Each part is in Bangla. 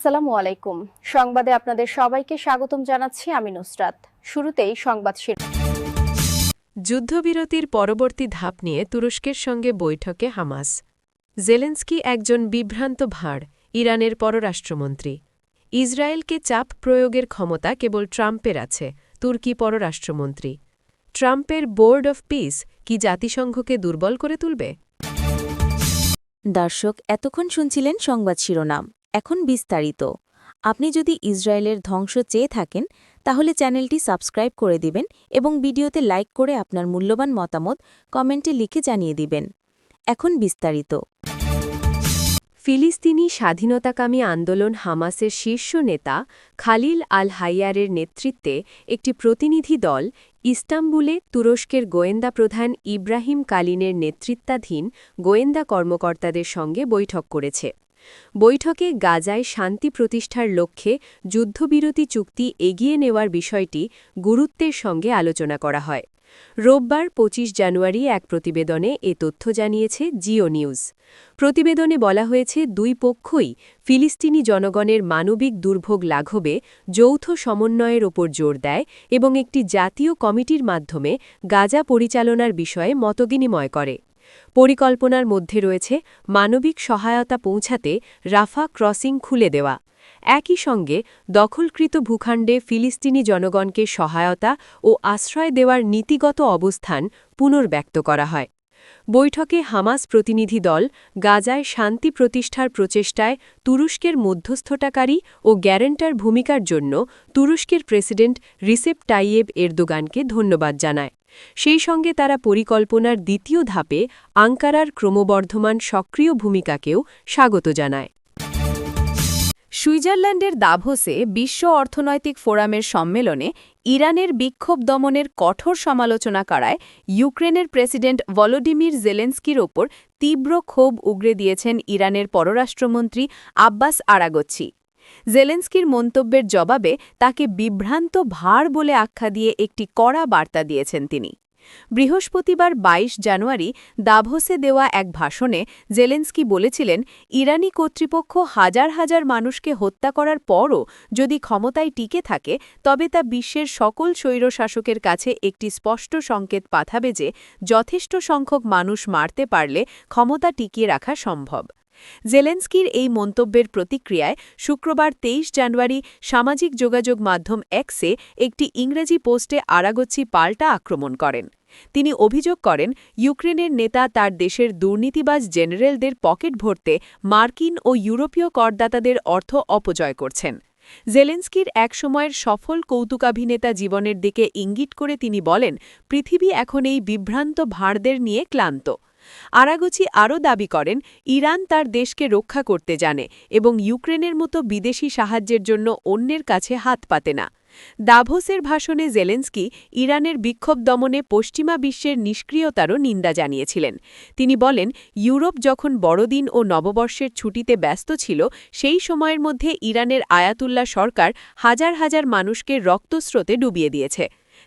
আসসালামু আলাইকুম। সংবাদে আপনাদের সবাইকে স্বাগতম জানাচ্ছি আমি নুসরাত। শুরুতেই সংবাদ যুদ্ধবিরতির পরবর্তী ধাপ নিয়ে তুরস্কের সঙ্গে বৈঠকে হামাস। জেলেন্সকি একজন বিভ্রান্ত ভাঁড়, ইরানের পররাষ্ট্রমন্ত্রী। ইসরায়েলকে চাপ প্রয়োগের ক্ষমতা কেবল ট্রাম্পের আছে, তুর্কি পররাষ্ট্রমন্ত্রী। ট্রাম্পের বোর্ড অফ পিস কি জাতিসংঘকে দুর্বল করে তুলবে? দর্শক, এতক্ষণ শুনছিলেন সংবাদ শিরোনাম। এখন বিস্তারিত। আপনি যদি ইসরায়েলের ধ্বংস চেয়ে থাকেন তাহলে চ্যানেলটি সাবস্ক্রাইব করে দিবেন এবং ভিডিওতে লাইক করে আপনার মূল্যবান মতামত কমেন্টে লিখে জানিয়ে দিবেন। এখন বিস্তারিত। ফিলিস্তিনি স্বাধীনতাকামী আন্দোলন হামাসের শীর্ষ নেতা খালিল আল হাইয়ারের নেতৃত্বে একটি প্রতিনিধি দল ইস্তাম্বুলে তুরস্কের গোয়েন্দা প্রধান ইব্রাহিম কালিনের নেতৃত্বাধীন গোয়েন্দা কর্মকর্তাদের সঙ্গে বৈঠক করেছে। বৈঠকে গাজায় শান্তি প্রতিষ্ঠার লক্ষ্যে যুদ্ধবিরতি চুক্তি এগিয়ে নেওয়ার বিষয়টি গুরুত্বের সঙ্গে আলোচনা করা হয়। রোববার ২৫ জানুয়ারি এক প্রতিবেদনে এ তথ্য জানিয়েছে জিও নিউজ। প্রতিবেদনে বলা হয়েছে দুই পক্ষই ফিলিস্তিনি জনগণের মানবিক দুর্ভোগ লাঘবে যৌথ সমন্বয়ের ওপর জোর দেয় এবং একটি জাতীয় কমিটির মাধ্যমে গাজা পরিচালনার বিষয়ে মতবিনিময় করে। পরিকল্পনার মধ্যে রয়েছে মানবিক সহায়তা পৌঁছাতে রাফা ক্রসিং খুলে দেওয়া। একই সঙ্গে দখলকৃত ভূখণ্ডে ফিলিস্তিনি জনগণকে সহায়তা ও আশ্রয় দেওয়ার নীতিগত অবস্থান পুনর্ব্যক্ত করা হয়। বৈঠকে হামাস প্রতিনিধি দল গাজায় শান্তি প্রতিষ্ঠার প্রচেষ্টায় তুরস্কের মধ্যস্থতাকারী ও গ্যারান্টার ভূমিকার জন্য তুরস্কের প্রেসিডেন্ট রিসেপ তাইয়েব এরদোগানকে ধন্যবাদ জানায়। সেই সঙ্গে তারা পরিকল্পনার দ্বিতীয় ধাপে আঙ্কারার ক্রমবর্ধমান সক্রিয় ভূমিকাকেও স্বাগত জানায়। সুইজারল্যান্ডের দাভোসে বিশ্ব অর্থনৈতিক ফোরামের সম্মেলনে ইরানের বিক্ষোভ দমনের কঠোর সমালোচনা করায় ইউক্রেনের প্রেসিডেন্ট ভলোডিমির জেলেন্সকির ওপর তীব্র ক্ষোভ উগরে দিয়েছেন ইরানের পররাষ্ট্রমন্ত্রী আব্বাস আরাগচ্চি। জেলেন্সকির মন্তব্যের জবাবে তাকে বিভ্রান্ত ভাঁড় বলে আখ্যা দিয়ে একটি কড়া বার্তা দিয়েছেন তিনি। বৃহস্পতিবার ২২ জানুয়ারি দাভোসে দেওয়া এক ভাষণে জেলেন্সকি বলেছিলেন, ইরানি কর্তৃপক্ষ হাজার হাজার মানুষকে হত্যা করার পরও যদি ক্ষমতায় টিকে থাকে তবে তা বিশ্বের সকল স্বৈরশাসকের কাছে একটি স্পষ্ট সংকেত পাঠাবে যে যথেষ্ট সংখ্যক মানুষ মারতে পারলে ক্ষমতা টিকিয়ে রাখা সম্ভব। জেলেন্সকির এই মন্তব্যের প্রতিক্রিয়ায় শুক্রবার ২৩ জানুয়ারি সামাজিক যোগাযোগ মাধ্যম এক্সে একটি ইংরেজি পোস্টে আরাগচ্চি পাল্টা আক্রমণ করেন। তিনি অভিযোগ করেন, ইউক্রেনের নেতা তার দেশের দুর্নীতিবাজ জেনারেলদের পকেট ভরতে মার্কিন ও ইউরোপীয় করদাতাদের অর্থ অপচয় করছেন। জেলেন্সকির একসময়ের সফল কৌতুকাভিনেতা জীবনের দিকে ইঙ্গিত করে তিনি বলেন, পৃথিবী এখন এই বিভ্রান্ত ভাঁড়দের নিয়ে ক্লান্ত। আরাগচি আরও দাবি করেন, ইরান তার দেশকে রক্ষা করতে জানে এবং ইউক্রেনের মতো বিদেশি সাহায্যের জন্য অন্যের কাছে হাত পাতে না। দাভোসের ভাষণে জেলেন্সকি ইরানের বিক্ষোভ দমনে পশ্চিমা বিশ্বের নিষ্ক্রিয়তারও নিন্দা জানিয়েছিলেন। তিনি বলেন, ইউরোপ যখন বড়দিন ও নববর্ষের ছুটিতে ব্যস্ত ছিল সেই সময়ের মধ্যে ইরানের আয়াতুল্লাহ সরকার হাজার হাজার মানুষকে রক্তস্রোতে ডুবিয়ে দিয়েছে।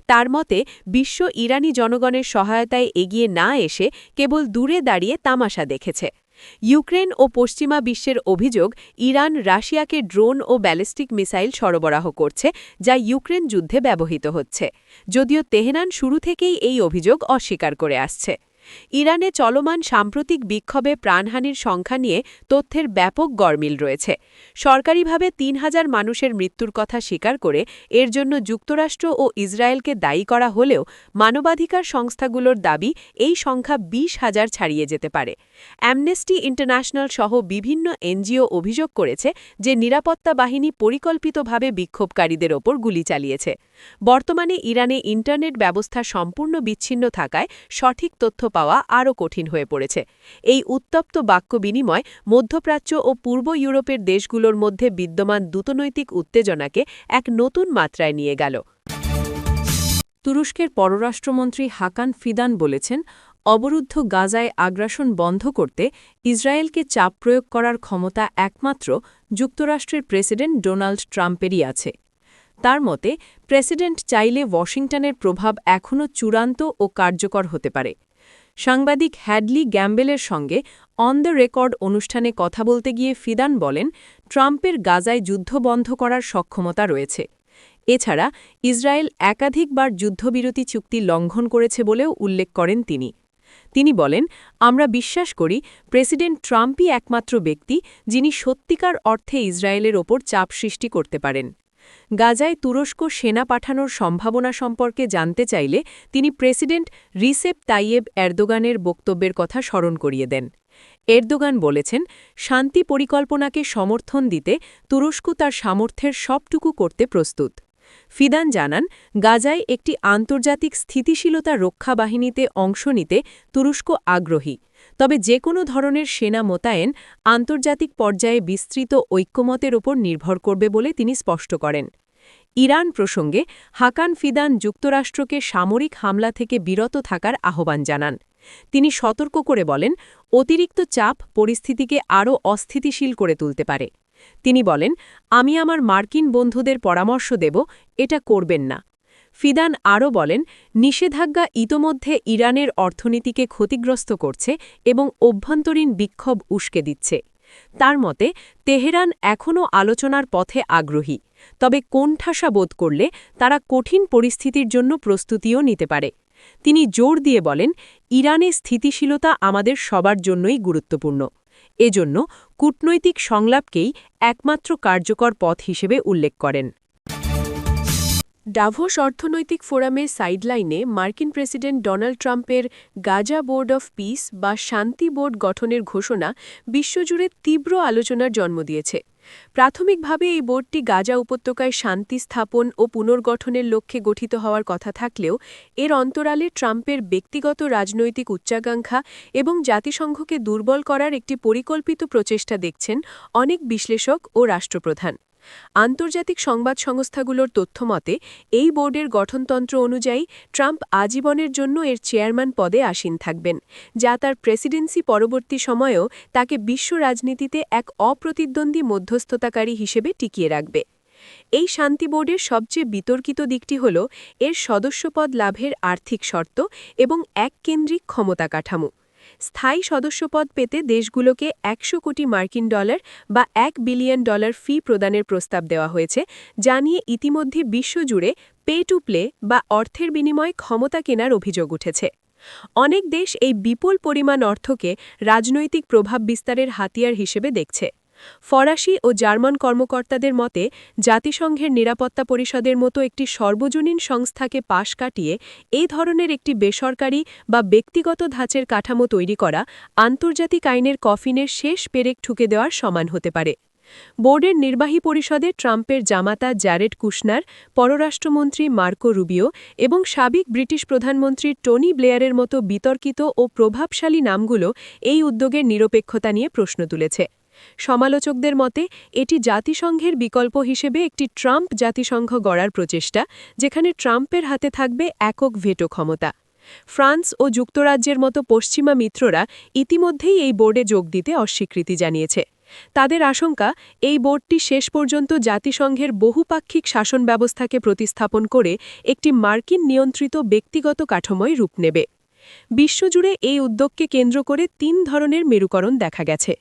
তার মতে বিশ্ব ইরানি জনগণের সহায়তায় এগিয়ে না এসে কেবল দূরে দাঁড়িয়ে তামাশা দেখেছে। ইউক্রেন ও পশ্চিমা বিশ্বের অভিযোগ, ইরান রাশিয়াকে ড্রোন ও ব্যালিস্টিক মিসাইল সরবরাহ করছে যা ইউক্রেন যুদ্ধে ব্যবহৃত হচ্ছে, যদিও তেহরান শুরু থেকেই এই অভিযোগ অস্বীকার করে আসছে। ইরানে চলমান সাম্প্রতিক বিক্ষোভে প্রাণহানির সংখ্যা নিয়ে তথ্যের ব্যাপক গরমিল রয়েছে। সরকারিভাবে ৩,০০০ মানুষের মৃত্যুর কথা স্বীকার করে এর জন্য যুক্তরাষ্ট্র ও ইসরায়েলকে দায়ী করা হলেও মানবাধিকার সংস্থাগুলোর দাবি এই সংখ্যা ২০,০০০ ছাড়িয়ে যেতে পারে। অ্যামনেস্টি ইন্টারন্যাশনাল সহ বিভিন্ন এনজিও অভিযোগ করেছে যে নিরাপত্তা বাহিনী পরিকল্পিতভাবে বিক্ষোভকারীদের ওপর গুলি চালিয়েছে। বর্তমানে ইরানে ইন্টারনেট ব্যবস্থা সম্পূর্ণ বিচ্ছিন্ন থাকায় সঠিক তথ্য পাওয়া আরও কঠিন হয়ে পড়েছে। এই উত্তপ্ত বাক্য বিনিময় মধ্যপ্রাচ্য ও পূর্ব ইউরোপের দেশগুলোর মধ্যে বিদ্যমান দ্রুতনৈতিক উত্তেজনাকে এক নতুন মাত্রায় নিয়ে গেল। তুরস্কের পররাষ্ট্রমন্ত্রী হাকান ফিদান বলেছেন, অবরুদ্ধ গাজায় আগ্রাসন বন্ধ করতে ইসরায়েলকে চাপ প্রয়োগ করার ক্ষমতা একমাত্র যুক্তরাষ্ট্রের প্রেসিডেন্ট ডোনাল্ড ট্রাম্পেরই আছে। তার মতে প্রেসিডেন্ট চাইলে ওয়াশিংটনের প্রভাব এখনও চূড়ান্ত ও কার্যকর হতে পারে। সাংবাদিক হ্যাডলি গ্যাম্বেলের সঙ্গে অন দ্য রেকর্ড অনুষ্ঠানে কথা বলতে গিয়ে ফিদান বলেন, ট্রাম্পের গাজায় যুদ্ধ বন্ধ করার সক্ষমতা রয়েছে। এছাড়া ইসরায়েল একাধিকবার যুদ্ধবিরতি চুক্তি লঙ্ঘন করেছে বলেও উল্লেখ করেন তিনি। তিনি বলেন, আমরা বিশ্বাস করি প্রেসিডেন্ট ট্রাম্পই একমাত্র ব্যক্তি যিনি সত্যিকার অর্থে ইসরায়েলের ওপর চাপ সৃষ্টি করতে পারেন। গাজায় তুরস্ক সেনা পাঠানোর সম্ভাবনা সম্পর্কে জানতে চাইলে তিনি প্রেসিডেন্ট রিসেপ তাইয়েব এরদোগানের বক্তব্যের কথা স্মরণ করিয়ে দেন। এরদোগান বলেছেন, শান্তি পরিকল্পনাকে সমর্থন দিতে তুরস্ক তার সামর্থ্যের সবটুকু করতে প্রস্তুত। ফিদান জানান, গাজায় একটি আন্তর্জাতিক স্থিতিশীলতা রক্ষা বাহিনীতে অংশ নিতে তুরস্ক আগ্রহী, তবে যে কোনো ধরনের সেনা মোতায়েন আন্তর্জাতিক পর্যায়ে বিস্তৃত ঐক্যমতের ওপর নির্ভর করবে বলে তিনি স্পষ্ট করেন। ইরান প্রসঙ্গে হাকান ফিদান যুক্তরাষ্ট্রকে সামরিক হামলা থেকে বিরত থাকার আহ্বান জানান। তিনি সতর্ক করে বলেন, অতিরিক্ত চাপ পরিস্থিতিকে আরও অস্থিতিশীল করে তুলতে পারে। তিনি বলেন, আমি আমার মার্কিন বন্ধুদের পরামর্শ দেব, এটা করবেন না। ফিদান আরও বলেন, নিষেধাজ্ঞা ইতোমধ্যে ইরানের অর্থনীতিকে ক্ষতিগ্রস্ত করছে এবং অভ্যন্তরীণ বিক্ষোভ উস্কে দিচ্ছে। তার মতে, তেহরান এখনও আলোচনার পথে আগ্রহী, তবে কোণঠাসা বোধ করলে তারা কঠিন পরিস্থিতির জন্য প্রস্তুতিও নিতে পারে। তিনি জোর দিয়ে বলেন, ইরানে স্থিতিশীলতা আমাদের সবার জন্যই গুরুত্বপূর্ণ। এজন্য কূটনৈতিক সংলাপকেই একমাত্র কার্যকর পথ হিসেবে উল্লেখ করেন। ডাভোস অর্থনৈতিক ফোরামের সাইডলাইনে মার্কিন প্রেসিডেন্ট ডোনাল্ড ট্রাম্পের গাজা বোর্ড অফ পিস বা শান্তি বোর্ড গঠনের ঘোষণা বিশ্বজুড়ে তীব্র আলোচনার জন্ম দিয়েছে। প্রাথমিকভাবে এই বোর্ডটি গাজা উপত্যকায় শান্তি স্থাপন ও পুনর্গঠনের লক্ষ্যে গঠিত হওয়ার কথা থাকলেও এর অন্তরালে ট্রাম্পের ব্যক্তিগত রাজনৈতিক উচ্চাকাঙ্ক্ষা এবং জাতিসংঘকে দুর্বল করার একটি পরিকল্পিত প্রচেষ্টা দেখছেন অনেক বিশ্লেষক ও রাষ্ট্রপ্রধান। আন্তর্জাতিক সংবাদ সংস্থাগুলোর তথ্যমতে এই বোর্ডের গঠনতন্ত্র অনুযায়ী ট্রাম্প আজীবনের জন্য এর চেয়ারম্যান পদে আসীন থাকবেন, যা তার প্রেসিডেন্সি পরবর্তী সময়েও তাকে বিশ্ব রাজনীতিতে এক অপ্রতিদ্বন্দ্বী মধ্যস্থতাকারী হিসেবে টিকিয়ে রাখবে। এই শান্তি বোর্ডের সবচেয়ে বিতর্কিত দিকটি হল এর সদস্যপদ লাভের আর্থিক শর্ত এবং এককেন্দ্রিক ক্ষমতা কাঠামো। স্থায়ী সদস্যপদ পেতে দেশগুলোকে ১০০ কোটি মার্কিন ডলার বা $1 বিলিয়ন ফি প্রদানের প্রস্তাব দেওয়া হয়েছে, যা নিয়ে ইতিমধ্যে বিশ্বজুড়ে পে টু প্লে বা অর্থের বিনিময়ে ক্ষমতা কেনার অভিযোগ উঠেছে। অনেক দেশ এই বিপুল পরিমাণ অর্থকে রাজনৈতিক প্রভাব বিস্তারের হাতিয়ার হিসেবে দেখছে। ফরাসি ও জার্মান কর্মকর্তাদের মতে, জাতিসংঘের নিরাপত্তা পরিষদের মতো একটি সর্বজনীন সংস্থাকে পাশ কাটিয়ে এই ধরনের একটি বেসরকারি বা ব্যক্তিগত ধাঁচের কাঠামো তৈরি করা আন্তর্জাতিক আইনের কফিনের শেষ পেরেক ঠুকে দেওয়ার সমান হতে পারে। বোর্ডের নির্বাহী পরিষদে ট্রাম্পের জামাতা জ্যারেড কুশনার, পররাষ্ট্রমন্ত্রী মার্কো রুবিও এবং সাবেক ব্রিটিশ প্রধানমন্ত্রী টনি ব্লেয়ারের মতো বিতর্কিত ও প্রভাবশালী নামগুলো এই উদ্যোগের নিরপেক্ষতা নিয়ে প্রশ্ন তুলেছে। সমালোচকদের মতে, এটি জাতিসংঘের বিকল্প হিসেবে একটি ট্রাম্প জাতিসংঘ গড়ার প্রচেষ্টা, যেখানে ট্রাম্পের হাতে থাকবে একক ভেটো ক্ষমতা। ফ্রান্স ও যুক্তরাজ্যের মতো পশ্চিমা মিত্ররা ইতিমধ্যেই এই বোর্ডে যোগ দিতে অস্বীকৃতি জানিয়েছে। তাদের আশঙ্কা, এই বোর্ডটি শেষ পর্যন্ত জাতিসংঘের বহুপাক্ষিক শাসন ব্যবস্থাকে প্রতিস্থাপন করে একটি মার্কিন নিয়ন্ত্রিত ব্যক্তিগত কাঠামোয় রূপ নেবে। বিশ্বজুড়ে এই উদ্যোগকে কেন্দ্র করে ৩ ধরনের মেরুকরণ দেখা গেছে।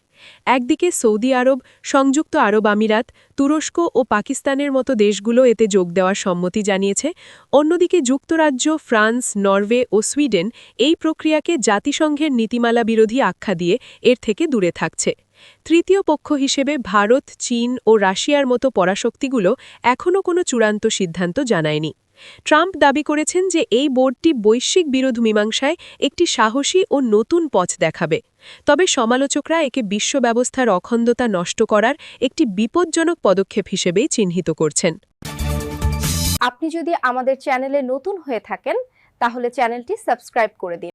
একদিকে সৌদি আরব, সংযুক্ত আরব আমিরাত, তুরস্ক ও পাকিস্তানের মতো দেশগুলো এতে যোগ দেওয়ার সম্মতি জানিয়েছে। অন্যদিকে যুক্তরাজ্য, ফ্রান্স, নরওয়ে ও সুইডেন এই প্রক্রিয়াকে জাতিসংঘের নীতিমালা বিরোধী আখ্যা দিয়ে এর থেকে দূরে থাকছে। তৃতীয় পক্ষ হিসেবে ভারত, চীন ও রাশিয়ার মতো পরাশক্তিগুলো এখনও কোনো চূড়ান্ত সিদ্ধান্ত জানায়নি। ট্রাম্প দাবি করেছেন যে এই বোর্ডটি বৈশ্বিক বিরোধ মীমাংসায় একটি সাহসী ও নতুন পথ দেখাবে। তবে সমালোচকরা একে বিশ্ব ব্যবস্থার অখণ্ডতা নষ্ট করার একটি বিপজ্জনক পদক্ষেপ হিসেবেই চিহ্নিত করছেন। আপনি যদি আমাদের চ্যানেলে নতুন হয়ে থাকেন, তাহলে চ্যানেলটি সাবস্ক্রাইব করে দিন।